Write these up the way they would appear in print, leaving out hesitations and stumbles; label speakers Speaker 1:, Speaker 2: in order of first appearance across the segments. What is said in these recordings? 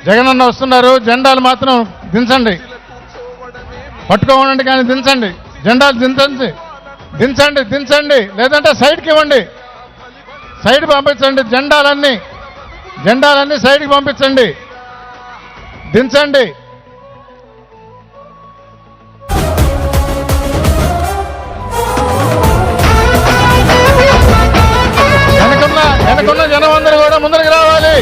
Speaker 1: జగనన్న వస్తున్నారు. జెండాలు మాత్రం దించండి, పట్టుకోమనండి కానీ దించండి. జెండాలు దించండి, దించండి దించండి, లేదంటే సైడ్కి ఇవ్వండి, సైడ్ పంపించండి. జెండాలన్నీ సైడ్కి పంపించండి, దించండి. వెనకున్న జనం అందరూ కూడా ముందరికి రావాలి.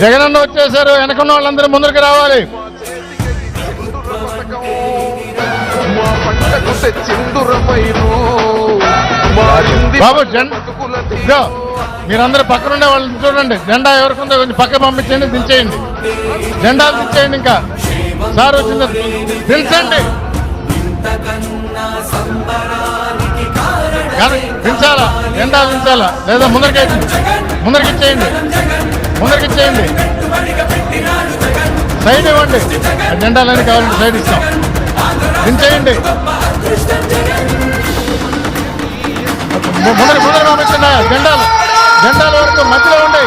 Speaker 1: జగనన్న వచ్చేసారు, వెనకున్న వాళ్ళందరూ ముందరికి రావాలి. బాబు మీరందరూ పక్కనుండే వాళ్ళని చూడండి. జెండా ఎవరికి ఉందో కొంచెం పక్క పంపించండి, దించేయండి. జెండాలు దించేయండి. ఇంకా సార్ వచ్చింది, దించండి. దించాలా, జెండాలు దించాలా లేదా ముందరికి ఇచ్చేయండి, సైడ్ ఇవ్వండి. జెండాలని కావాలంటే సైడ్ ఇస్తాం, దించేయండి. ముందర పంపించండి. జెండాల వరకు మధ్యలో ఉండి.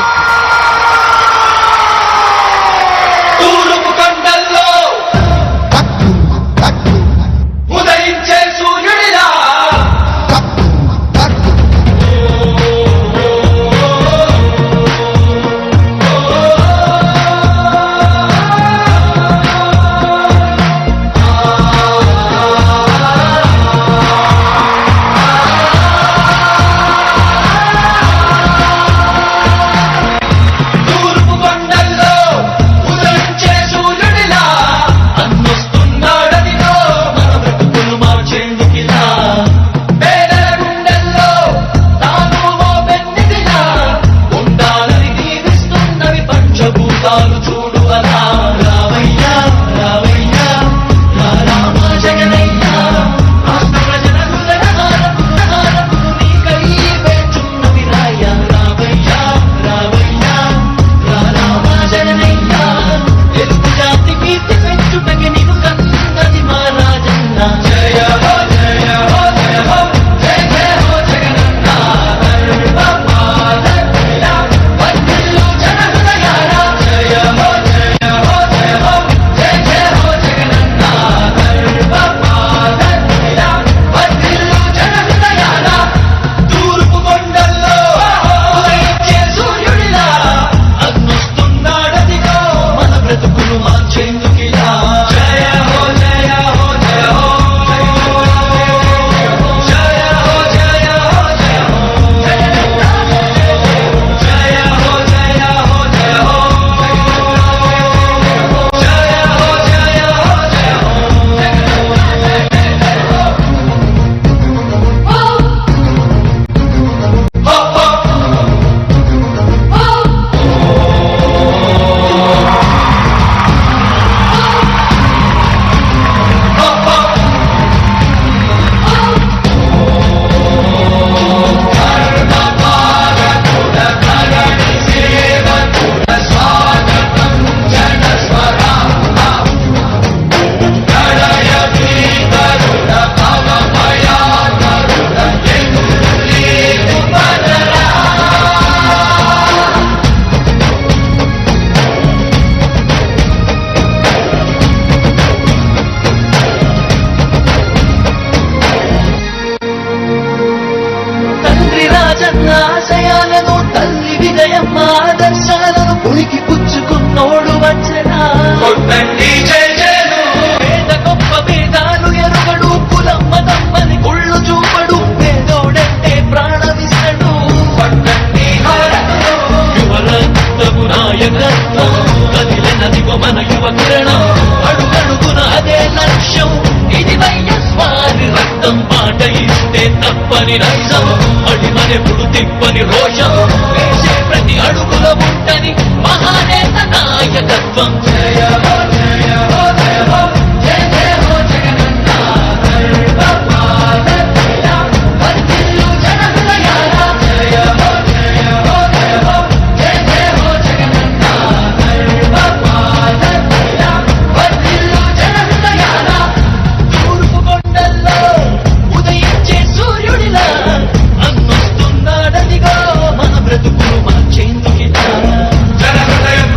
Speaker 2: ఆశయాలను తల్లి విజయమ్మ ఆదర్శాలను పులికి పుచ్చుకున్నోడు వచ్చనా. పేద గొప్ప భేదాలు ఎరుగడు, కులమ్మ తమ్మని కుళ్ళు చూపడు, పేదోడంటే ప్రాణమిస్తడు. యువరక్తము నాయకత్వం కదిలినదిగో మన యువ కిరణం, అడుగడుగున అదే లక్ష్యం. ఇది వైఎస్వారి రక్తం, పాట ఇస్తే తప్పని నైజం, అడిమనెప్పుడు తిప్పని రోషం, వేసే ప్రతి అడుగుల ఉంటని మహానేత నాయకత్వం. జయ హో జయ హో జయ హో జయ జయ హో జగనన్న వర్ధిల్లు జన హృదయాల. జయ హో జయ హో జయ హో జయ జయ హో జగనన్న వర్ధిల్లు జన హృదయాల. తూర్పు కొండల్లో ఉదయించే సూర్యుడిలా అన్నొస్తున్నాడదిగో మన బ్రతుకులు మార్చేందుకిలా. జన హృదయం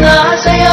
Speaker 2: ఆశయాల